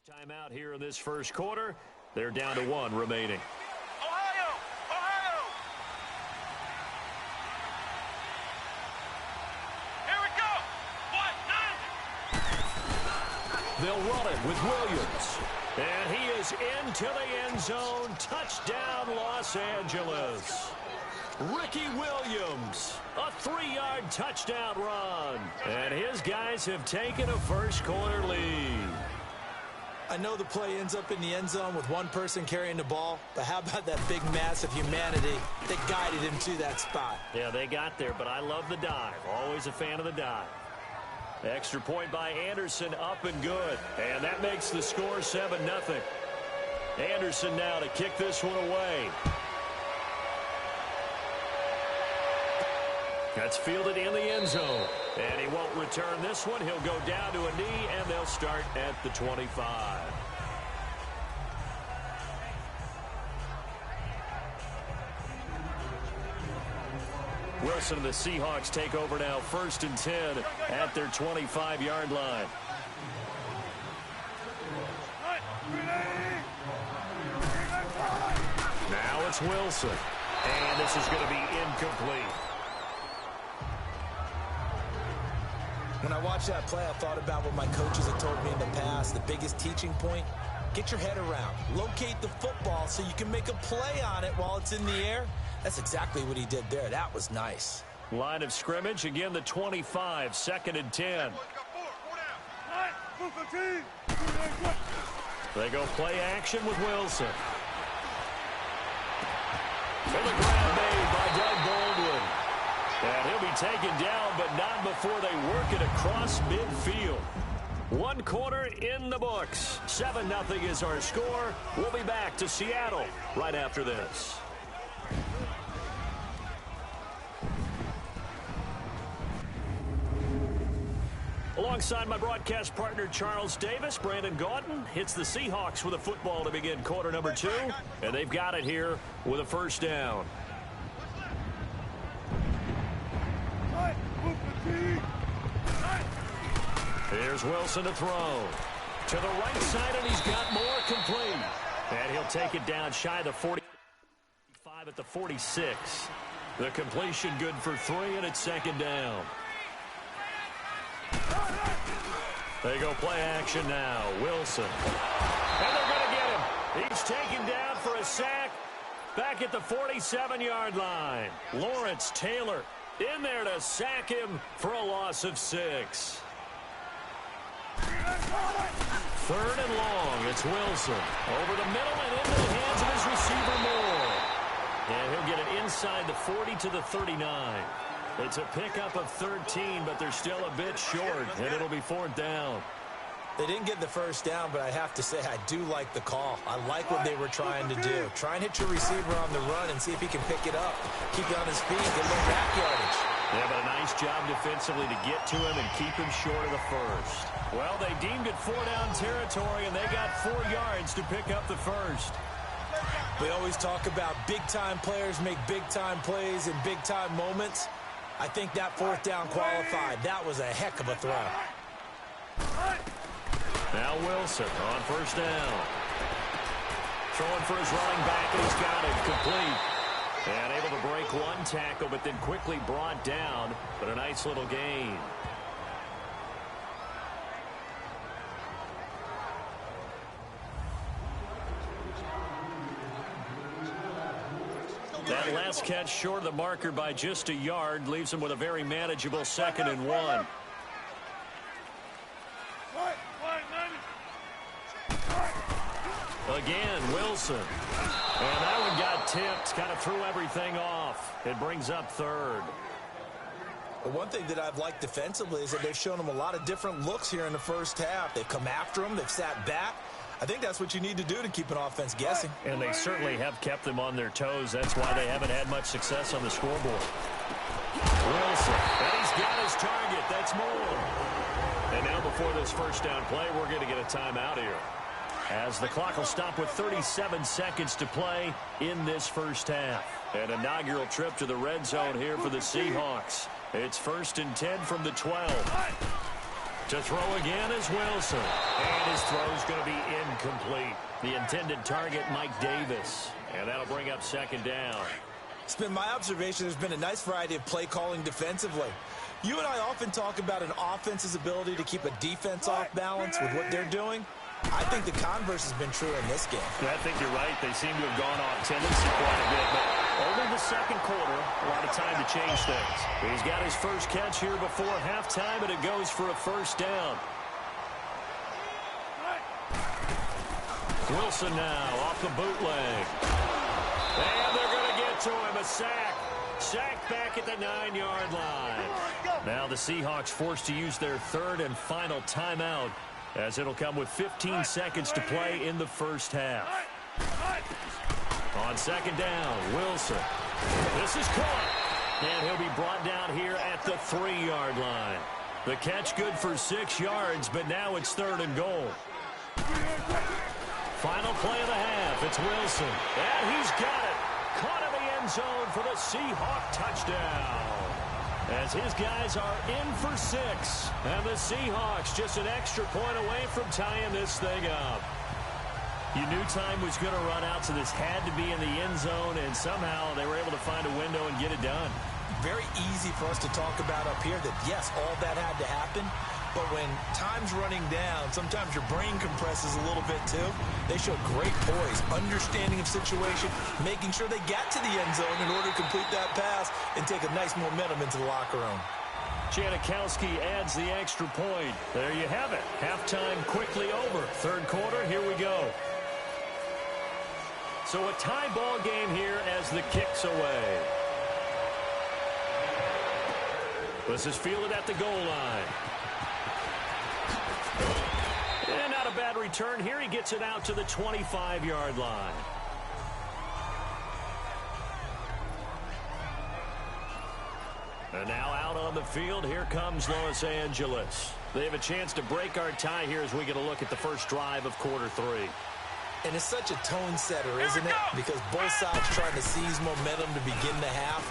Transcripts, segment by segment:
Timeout here in this first quarter. They're down to 1 remaining. Ohio! Ohio! Here we go! 1-9! They'll run it with Williams. And he is into the end zone. Touchdown, Los Angeles. Ricky Williams, a 3-yard touchdown run. And his guys have taken a first quarter lead. I know the play ends up in the end zone with one person carrying the ball, but how about that big mass of humanity that guided him to that spot? Yeah, they got there, but I love the dive. Always a fan of the dive. Extra point by Anderson, up and good. And that makes the score 7-0. Anderson now to kick this one away. That's fielded in the end zone. And he won't return this one. He'll go down to a knee, and they'll start at the 25. Wilson and the Seahawks take over now, 1st and 10 at their 25-yard line. Now it's Wilson. And this is going to be incomplete. When I watched that play, I thought about what my coaches had told me in the past. The biggest teaching point, get your head around. Locate the football so you can make a play on it while it's in the air. That's exactly what he did there. That was nice. Line of scrimmage, again the 25, 2nd and 10. They go play action with Wilson. For the grab made by Doug Baldwin. And he'll be taken down, but not before they work it across midfield. 1 quarter in the books. 7-0 is our score. We'll be back to Seattle right after this. Alongside my broadcast partner, Charles Davis, Brandon Gaudin hits the Seahawks with a football to begin quarter number 2. And they've got it here with a first down. Here's Wilson to throw. To the right side, and he's got more complete. And he'll take it down shy of the 45 at the 46. The completion good for 3, and it's 2nd down. They go play action now. Wilson. And they're going to get him. He's taken down for a sack back at the 47-yard line. Lawrence Taylor in there to sack him for a loss of 6. 3rd and long. It's Wilson. Over the middle and into the hands of his receiver Moore. And he'll get it inside the 40 to the 39. It's a pickup of 13, but they're still a bit short, and it'll be 4th down. They didn't get the first down, but I have to say I do like the call. I like what they were trying to do. Try and hit your receiver on the run and see if he can pick it up. Keep it on his feet, get a little back yardage. Yeah, but a nice job defensively to get to him and keep him short of the first. Well, they deemed it 4-down territory, and they got 4 yards to pick up the first. We always talk about big-time players make big-time plays in big-time moments. I think that 4th down qualified. That was a heck of a throw. Now Wilson on first down. Throwing for his running back, and he's got it complete. And able to break 1 tackle, but then quickly brought down. But a nice little gain. That last catch short of the marker by just a yard leaves him with a very manageable 2nd and 1. Again, Wilson. And that one got tipped, kind of threw everything off. It brings up 3rd. But one thing that I've liked defensively is that they've shown him a lot of different looks here in the first half. They've come after him. They've sat back. I think that's what you need to do to keep an offense guessing. And they certainly have kept them on their toes. That's why they haven't had much success on the scoreboard. Wilson. And he's got his target. That's Moore. And now before this first down play, we're going to get a timeout here, as the clock will stop with 37 seconds to play in this first half. An inaugural trip to the red zone here for the Seahawks. It's 1st and 10 from the 12. To throw again is Wilson. And his throw's going to be incomplete. The intended target, Mike Davis. And that'll bring up second down. It's been my observation there's been a nice variety of play calling defensively. You and I often talk about an offense's ability to keep a defense off balance with what they're doing. I think the converse has been true in this game. I think you're right. They seem to have gone off tendency quite a bit, but only the second quarter, a lot of time to change things. He's got his first catch here before halftime, and it goes for a first down. Wilson now off the bootleg. And they're going to get to him, a sack. Sack back at the 9-yard line. Now the Seahawks forced to use their third and final timeout, as it'll come with 15 seconds to play in the first half. On second down, Wilson. This is caught. And he'll be brought down here at the 3-yard line. The catch good for 6 yards, but now it's third and goal. Final play of the half. It's Wilson. And he's got it. Caught in the end zone for the Seahawk touchdown. As his guys are in for 6. And the Seahawks just an extra point away from tying this thing up. You knew time was going to run out, so this had to be in the end zone, and somehow they were able to find a window and get it done. Very easy for us to talk about up here that, yes, all that had to happen. But when time's running down, sometimes your brain compresses a little bit too. They showed great poise, understanding of situation, making sure they got to the end zone in order to complete that pass and take a nice momentum into the locker room. Janikowski adds the extra point. There you have it. Halftime quickly over. Third quarter, here we go. So a tie ball game here as the kick's away. This is fielded at the goal line. And not a bad return here. He gets it out to the 25-yard line. And now out on the field, here comes Los Angeles. They have a chance to break our tie here as we get a look at the first drive of quarter 3. And it's such a tone setter, isn't it? Because both sides trying to seize momentum to begin the half.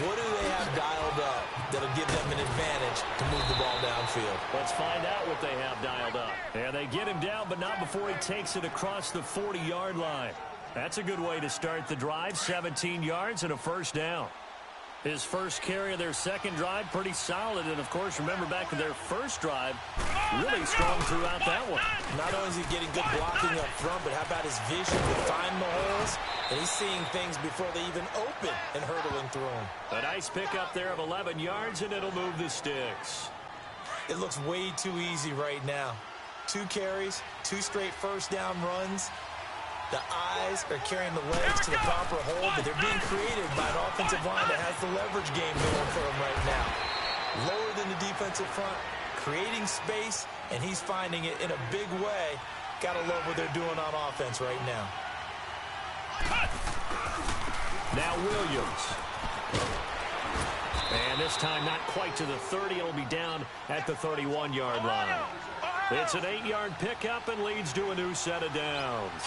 What do they have dialed up that'll give them an advantage to move the ball downfield? Let's find out what they have dialed up. And they get him down, but not before he takes it across the 40-yard line. That's a good way to start the drive. 17 yards and a first down. His first carry of their second drive, pretty solid. And, of course, remember back to their first drive, really strong throughout that one. Not only is he getting good blocking up front, but how about his vision to find the holes? And he's seeing things before they even open and hurdling through them. A nice pickup there of 11 yards, and it'll move the sticks. It looks way too easy right now. 2 carries, 2 straight first down runs. The eyes are carrying the legs to the proper hole, but they're being created by an offensive line that has the leverage game going for them right now. Lower than the defensive front, creating space, and he's finding it in a big way. Gotta love what they're doing on offense right now. Now Williams. And this time not quite to the 30. It'll be down at the 31-yard line. It's an 8-yard pickup and leads to a new set of downs.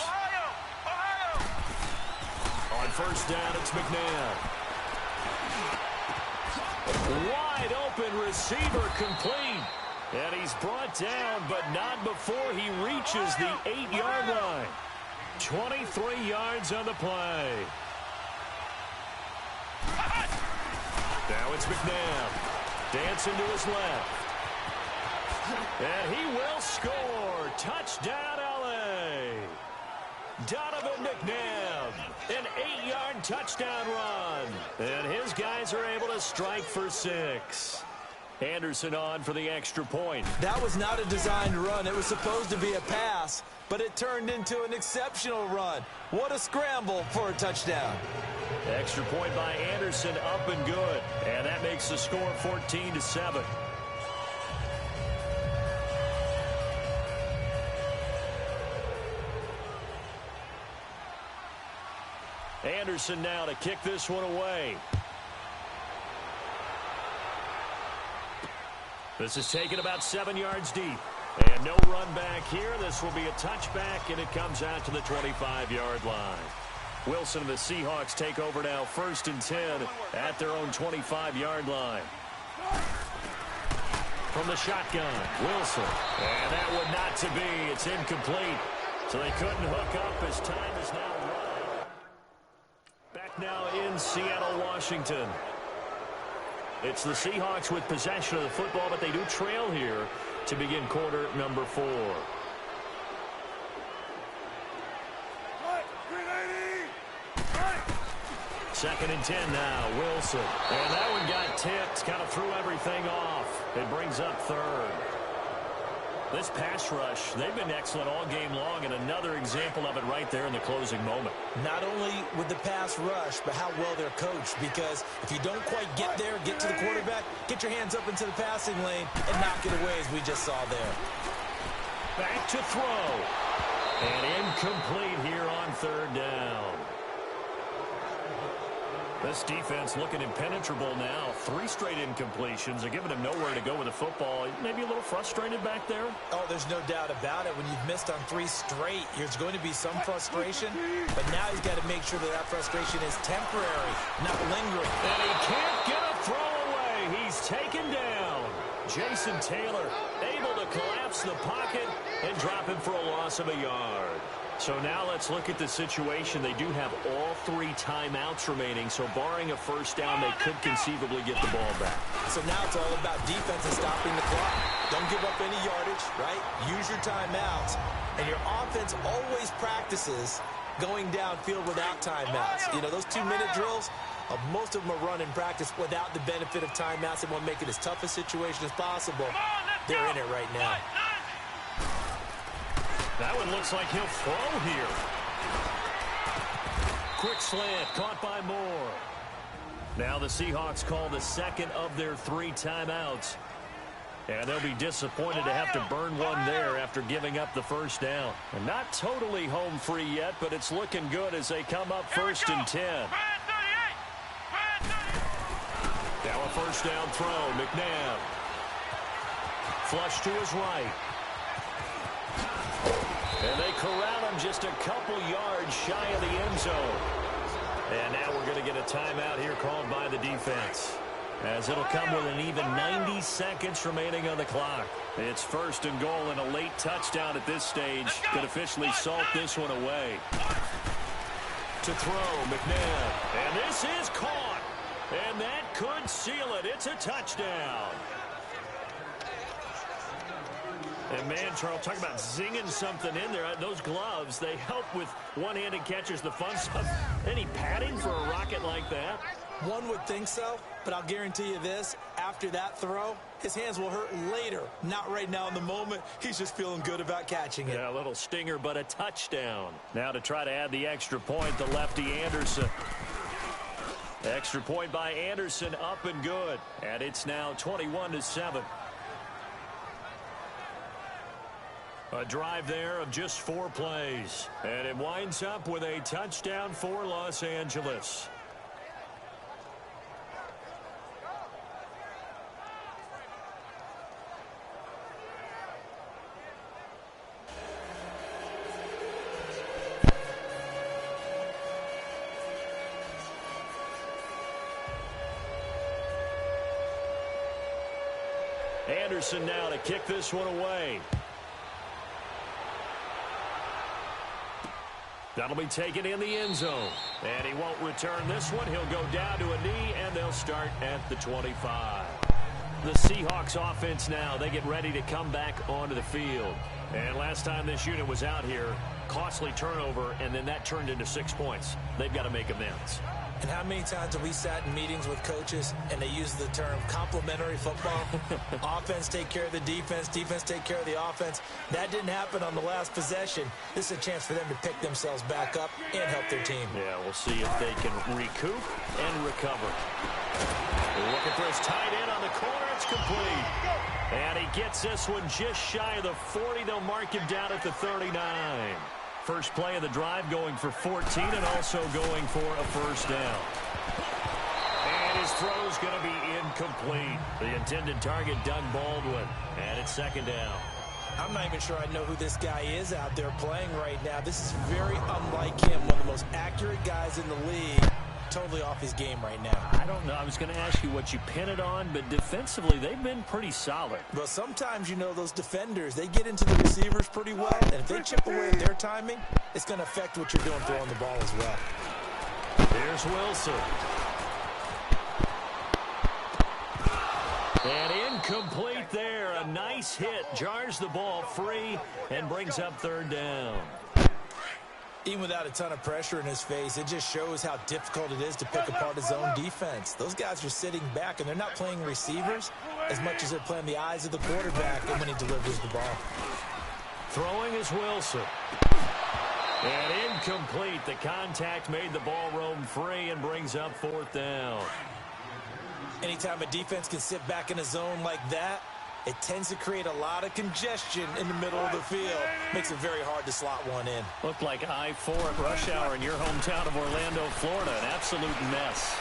On first down, it's McNabb. Wide open receiver complete. And he's brought down, but not before he reaches the 8-yard line. 23 yards on the play. Now it's McNabb. Dancing to his left. And he will score. Touchdown, L.A. Donovan McNabb, an 8-yard touchdown run. And his guys are able to strike for 6. Anderson on for the extra point. That was not a designed run. It was supposed to be a pass, but it turned into an exceptional run. What a scramble for a touchdown. Extra point by Anderson, up and good. And that makes the score 14-7. Anderson now to kick this one away. This is taken about 7 yards deep. And no run back here. This will be a touchback, and it comes out to the 25-yard line. Wilson and the Seahawks take over now, 1st and 10 at their own 25-yard line. from the shotgun. Wilson. And that would not to be. It's incomplete. So they couldn't hook up as time is now running. Back now in Seattle, Washington. It's the Seahawks with possession of the football, but they do trail here to begin quarter number 4. Second and 10 now, Wilson. And that one got tipped, kind of threw everything off. It brings up third. This pass rush, they've been excellent all game long, and another example of it right there in the closing moment. Not only with the pass rush, but how well they're coached, because if you don't quite get there, get to the quarterback, get your hands up into the passing lane and knock it away, as we just saw there. Back to throw. And incomplete here on third down. This defense looking impenetrable now. 3 straight incompletions. They're giving him nowhere to go with the football. Maybe a little frustrated back there. Oh, there's no doubt about it. When you've missed on 3 straight, there's going to be some frustration. But now he's got to make sure that that frustration is temporary, not lingering. And he can't get a throw away. He's taken down. Jason Taylor able to collapse the pocket and drop him for a loss of a yard. So now let's look at the situation. They do have all 3 timeouts remaining, so barring a first down, they could conceivably get the ball back. So now it's all about defense and stopping the clock. Don't give up any yardage, right? Use your timeouts. And your offense always practices going downfield without timeouts. You know, those 2-minute drills, most of them are run in practice without the benefit of timeouts. They want to make it as tough a situation as possible. They're in it right now. That one looks like he'll throw here. Quick slant, caught by Moore. Now the Seahawks call the second of their 3 timeouts. And they'll be disappointed to have to burn one there after giving up the first down. And not totally home free yet, but it's looking good as they come up first and 10. Now a first down throw, McNabb. Flush to his right. And they corral him just a couple yards shy of the end zone. And now we're going to get a timeout here called by the defense, as it'll come with an even 90 seconds remaining on the clock. It's first and goal, and a late touchdown at this stage could officially salt this one away. To throw, McNabb. And this is caught. And that could seal it. It's a touchdown. And man, Charles, talk about zinging something in there. Those gloves, they help with one-handed catches, the fun stuff. Any padding for a rocket like that? One would think so, but I'll guarantee you this. After that throw, his hands will hurt later. Not right now in the moment. He's just feeling good about catching it. Yeah, a little stinger, but a touchdown. Now to try to add the extra point, the lefty Anderson. Extra point by Anderson, up and good. And it's now 21-7. A drive there of just 4 plays. And it winds up with a touchdown for Los Angeles. Anderson now to kick this one away. That'll be taken in the end zone. And he won't return this one. He'll go down to a knee, and they'll start at the 25. The Seahawks offense now, they get ready to come back onto the field. And last time this unit was out here, costly turnover, and then that turned into 6 points. They've got to make amends. And how many times have we sat in meetings with coaches and they use the term complementary football? Offense take care of the defense, defense take care of the offense. That didn't happen on the last possession. This is a chance for them to pick themselves back up and help their team. Yeah, we'll see if they can recoup and recover. Looking for his tight end on the corner. It's complete. And he gets this one just shy of the 40. They'll mark him down at the 39. First play of the drive going for 14 and also going for a first down. And his throw's going to be incomplete. The intended target, Doug Baldwin. And it's second down. I'm not even sure I know who this guy is out there playing right now. This is very unlike him, one of the most accurate guys in the league. totally off his game right now. I don't know. I was going to ask you what you pin it on, but defensively, they've been pretty solid. Well, sometimes, you know, those defenders, they get into the receivers pretty well, and if they chip away at their timing, it's going to affect what you're doing throwing the ball as well. Here's Wilson. And incomplete there. A nice hit. Jars the ball free and brings up third down. Even without a ton of pressure in his face, it just shows how difficult it is to pick apart his own defense. Those guys are sitting back, and they're not playing receivers as much as they're playing the eyes of the quarterback and when he delivers the ball. Throwing is Wilson. And incomplete. The contact made the ball roam free and brings up fourth down. Anytime a defense can sit back in a zone like that, it tends to create a lot of congestion in the middle of the field. Makes it very hard to slot one in. Looked like I-4 at rush hour in your hometown of Orlando, Florida. An absolute mess.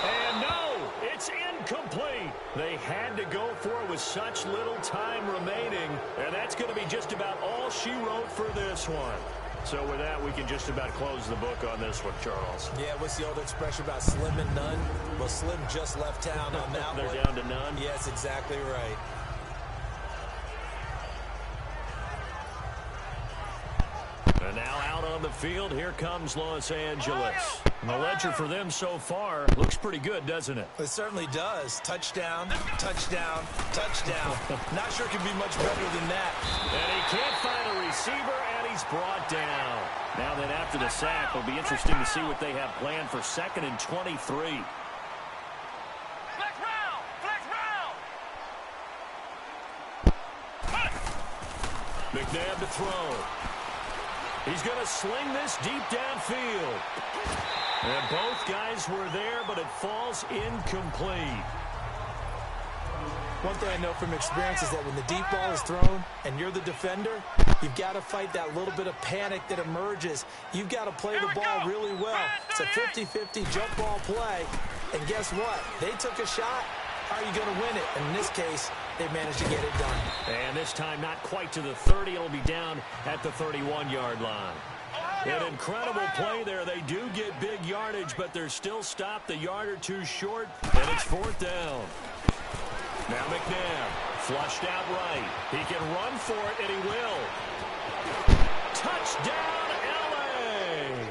And no, it's incomplete. They had to go for it with such little time remaining. And that's going to be just about all she wrote for this one. So with that, we can just about close the book on this one, Charles. Yeah, what's the old expression about slim and none? Well, Slim just left town on that one. They're down to none? Yes, exactly right. And now out on the field, here comes Los Angeles. And the ledger for them so far looks pretty good, doesn't it? It certainly does. Touchdown, touchdown, touchdown. Not sure it could be much better than that. And he can't find a receiver, and he's brought down. Now then, after the sack, it'll be interesting to see what they have planned for 2nd and 23. Flex round! Flex round! McNabb to throw. He's going to sling this deep downfield. And both guys were there, but it falls incomplete. One thing I know from experience is that when the deep ball is thrown and you're the defender, you've got to fight that little bit of panic that emerges. You've got to play the ball really well. It's a 50-50 jump ball play. And guess what? They took a shot. How are you going to win it? And in this case, they managed to get it done. And this time not quite to the 30. It'll be down at the 31-yard line. An incredible play there. They do get big yardage, but they're still stopped a yard or two short, and it's fourth down. Now McNabb, flushed out right. He can run for it, and he will. Touchdown, L.A.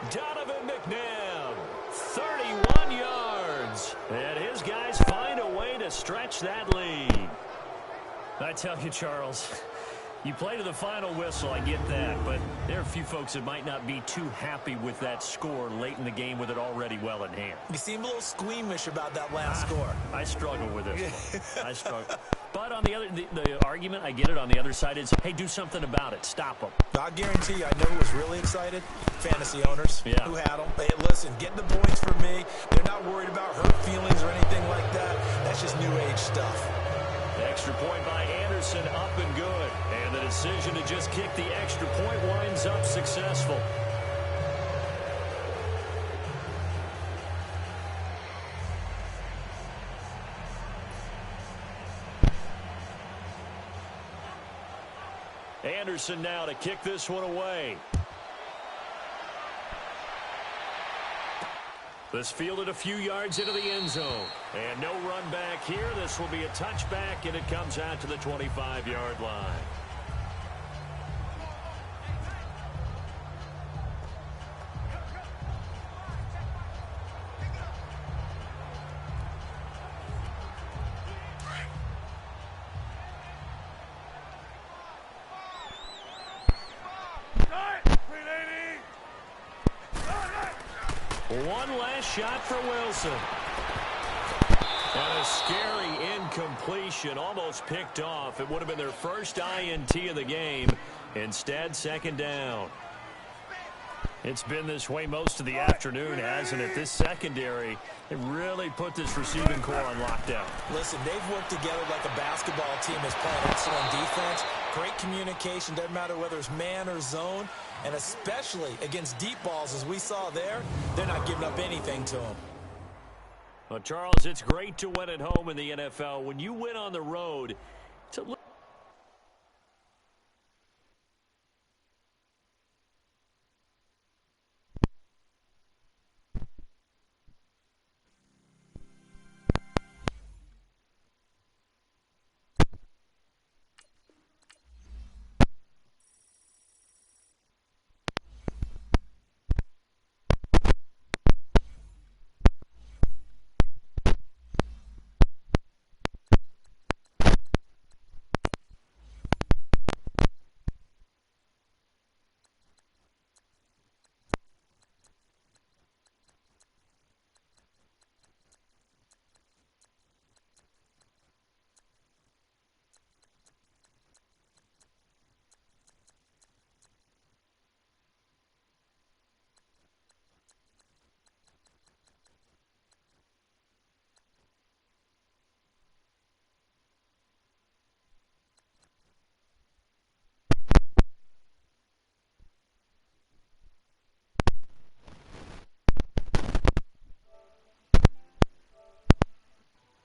Donovan McNabb, 31 yards. And his guys find a way to stretch that lead. I tell you, Charles, you play to the final whistle, I get that, but there are a few folks that might not be too happy with that score late in the game with it already well in hand. You seem a little squeamish about that last score. I struggle with this one. I struggle. But on the other, the argument, I get it, on the other side is, hey, do something about it. Stop them. I guarantee you, I know who was really excited. Fantasy owners who had them. Hey, listen, get the points for me. They're not worried about hurt feelings or anything like that. That's just new age stuff. The extra point by Anderson, up and good. And the decision to just kick the extra point winds up successful. Anderson now to kick this one away. This fielded a few yards into the end zone. And no run back here. This will be a touchback, and it comes out to the 25-yard line. One last shot for Wilson. And a scary incompletion, almost picked off. It would have been their first INT of the game. Instead, second down. It's been this way most of the afternoon, hasn't it? This secondary, it really put this receiving core on lockdown. Listen, they've worked together like a basketball team is playing excellent defense. Great communication, doesn't matter whether it's man or zone. And especially against deep balls, as we saw there, they're not giving up anything to them. Well, Charles, it's great to win at home in the NFL. When you win on the road, it's a